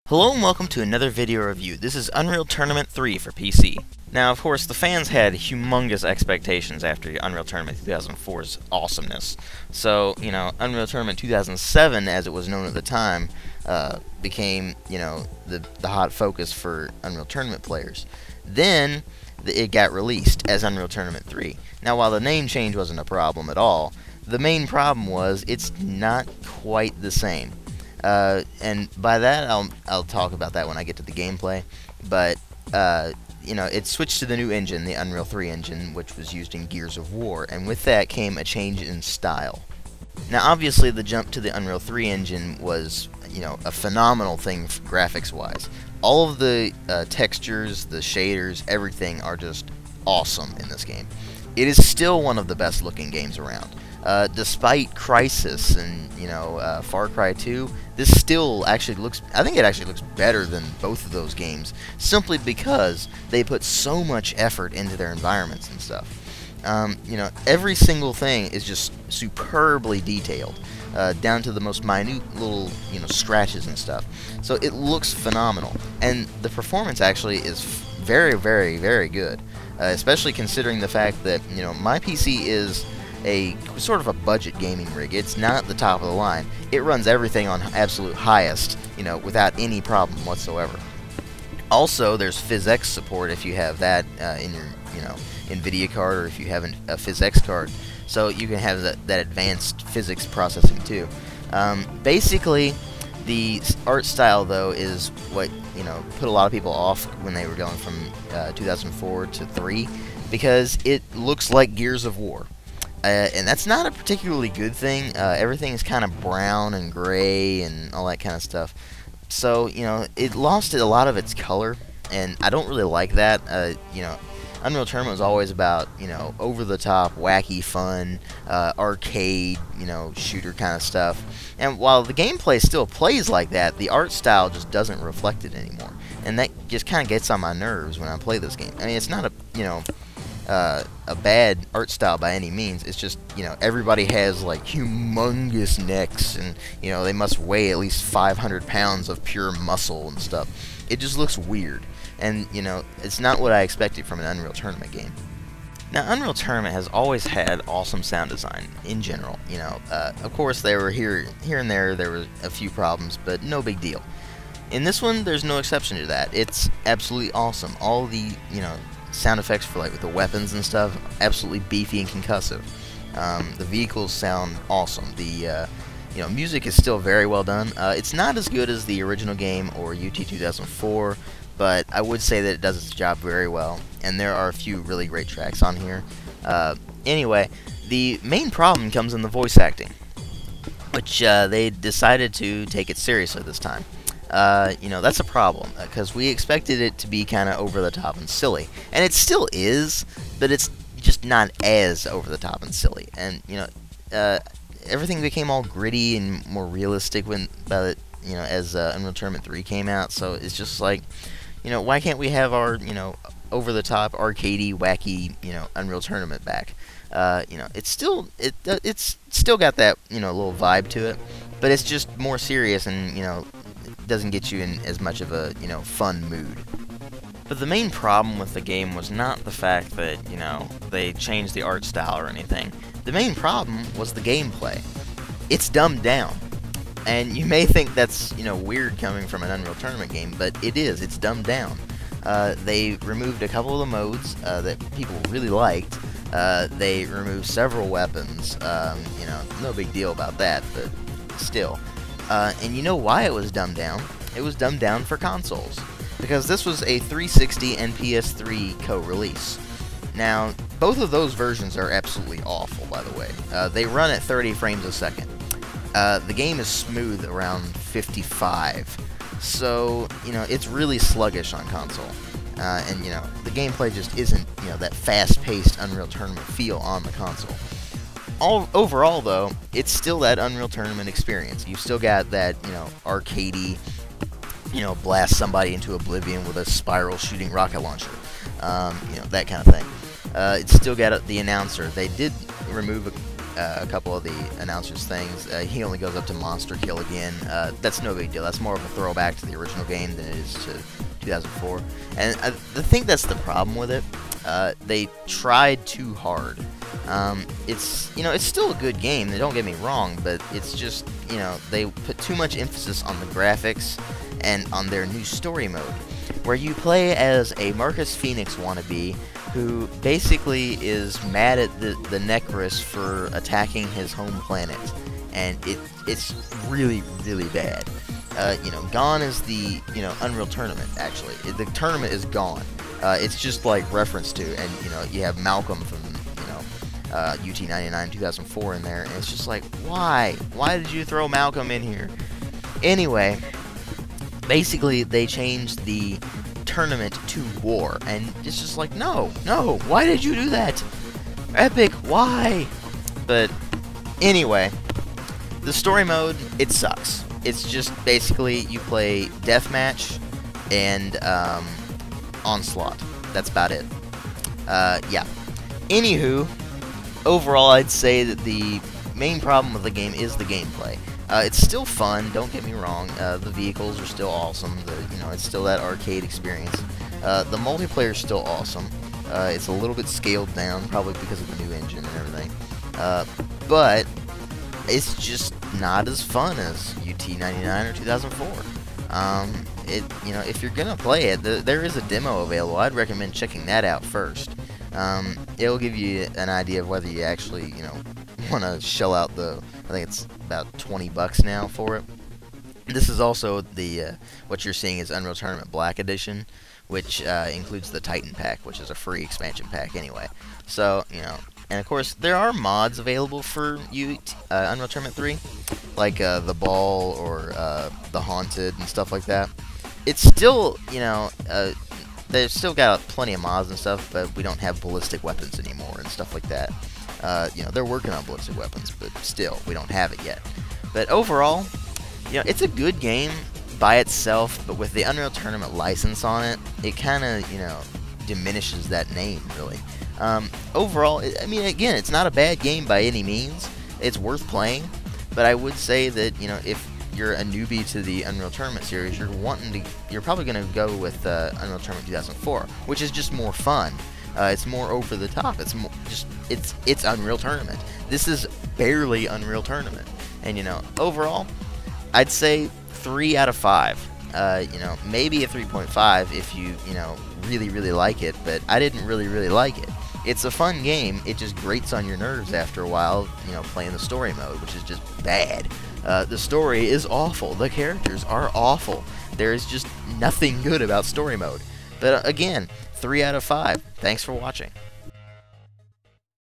Hello and welcome to another video review. This is Unreal Tournament 3 for PC. Now, of course, the fans had humongous expectations after Unreal Tournament 2004's awesomeness. So, Unreal Tournament 2007, as it was known at the time, became, the hot focus for Unreal Tournament players. Then, it got released as Unreal Tournament 3. Now, while the name change wasn't a problem at all, the main problem was it's not quite the same. And by that, I'll talk about that when I get to the gameplay. But it switched to the new engine, the Unreal 3 engine, which was used in Gears of War, and with that came a change in style. Now, obviously, the jump to the Unreal 3 engine was, a phenomenal thing graphics-wise. All of the textures, the shaders, everything are just awesome in this game. It is still one of the best-looking games around. Despite Crysis and, Far Cry 2, this still actually looks, I think it actually looks better than both of those games, simply because they put so much effort into their environments and stuff. Every single thing is just superbly detailed, down to the most minute little, scratches and stuff. So it looks phenomenal, and the performance actually is very, very, very good, especially considering the fact that, my PC is a sort of a budget gaming rig. It's not the top of the line. It runs everything on absolute highest, without any problem whatsoever. Also, there's PhysX support if you have that in your, NVIDIA card, or if you have a PhysX card, so you can have that advanced physics processing too. Basically, the art style though is what put a lot of people off when they were going from 2004 to 3, because it looks like Gears of War. And that's not a particularly good thing. Everything is kind of brown and gray and all that kind of stuff. So, it lost a lot of its color, and I don't really like that. Unreal Tournament was always about, over-the-top, wacky fun, arcade, shooter kind of stuff. And while the gameplay still plays like that, the art style just doesn't reflect it anymore. And that just kind of gets on my nerves when I play this game. I mean, it's not a bad art style by any means. It's just, everybody has like humongous necks, and they must weigh at least 500 pounds of pure muscle and stuff. It just looks weird, and it's not what I expected from an Unreal Tournament game. Now, Unreal Tournament has always had awesome sound design in general. Of course, there were here and there were a few problems, but no big deal. In this one, there's no exception to that. It's absolutely awesome. All the sound effects for with the weapons and stuff, absolutely beefy and concussive. The vehicles sound awesome. The music is still very well done. It's not as good as the original game or UT 2004, but I would say that it does its job very well, and there are a few really great tracks on here. Anyway, the main problem comes in the voice acting, which they decided to take it seriously this time. That's a problem, because we expected it to be kind of over-the-top and silly. And it still is, but it's just not as over-the-top and silly. And, everything became all gritty and more realistic as Unreal Tournament 3 came out. So it's just like, why can't we have our, over-the-top, arcadey, wacky, Unreal Tournament back? It's still got that, little vibe to it, but it's just more serious and, doesn't get you in as much of a, fun mood. But the main problem with the game was not the fact that, they changed the art style or anything. The main problem was the gameplay. It's dumbed down. And you may think that's, weird coming from an Unreal Tournament game, but it is. It's dumbed down. They removed a couple of the modes that people really liked. They removed several weapons. No big deal about that, but still. And you know why it was dumbed down? It was dumbed down for consoles, because this was a 360 and PS3 co-release. Now, both of those versions are absolutely awful, by the way. They run at 30 frames a second. The game is smooth around 55, so, it's really sluggish on console. And, the gameplay just isn't, that fast-paced Unreal Tournament feel on the console. Overall, though, it's still that Unreal Tournament experience. You've still got that, arcadey, blast somebody into oblivion with a spiral shooting rocket launcher, that kind of thing. It's still got the announcer. They did remove a couple of the announcers' things. He only goes up to Monster Kill again. That's no big deal. That's more of a throwback to the original game than it is to 2004. And I think that's the problem with it. They tried too hard. It's it's still a good game. Don't get me wrong, but it's just they put too much emphasis on the graphics and on their new story mode, where you play as a Marcus Phoenix wannabe who basically is mad at the Necrus for attacking his home planet, and it's really, really bad. Gone is the Unreal Tournament. Actually, the tournament is gone. It's just like reference to, and you have Malcolm from UT99 2004 in there, and it's just like, why did you throw Malcolm in here? Anyway, basically they changed the tournament to war, and it's just like, no, why did you do that? Epic, why? But anyway, the story mode, it sucks. It's just basically you play deathmatch and onslaught. That's about it. Yeah. Anywho, overall, I'd say that the main problem with the game is the gameplay. It's still fun, don't get me wrong. The vehicles are still awesome. It's still that arcade experience. The multiplayer is still awesome. It's a little bit scaled down, probably because of the new engine and everything. But it's just not as fun as UT99 or 2004. If you're gonna play it, there is a demo available. I'd recommend checking that out first. It'll give you an idea of whether you actually, want to shell out I think it's about $20 now for it. This is also what you're seeing is Unreal Tournament Black Edition, which includes the Titan pack, which is a free expansion pack anyway. So, and of course, there are mods available for Unreal Tournament 3, like the Ball or the Haunted and stuff like that. It's still, they've still got plenty of mods and stuff, but we don't have ballistic weapons anymore and stuff like that. They're working on ballistic weapons, but still, we don't have it yet. But overall, it's a good game by itself, but with the Unreal Tournament license on it, it kind of, diminishes that name, really. Overall, I mean, again, it's not a bad game by any means. It's worth playing, but I would say that, if you're a newbie to the Unreal Tournament series, you're probably going to go with Unreal Tournament 2004, which is just more fun. It's more over the top. It's more it's Unreal Tournament. This is barely Unreal Tournament, and overall, I'd say 3 out of 5. Maybe a 3.5 if you really like it, but I didn't really like it. It's a fun game. It just grates on your nerves after a while, playing the story mode, which is just bad. The story is awful. The characters are awful. There is just nothing good about story mode. But again, 3 out of 5. Thanks for watching.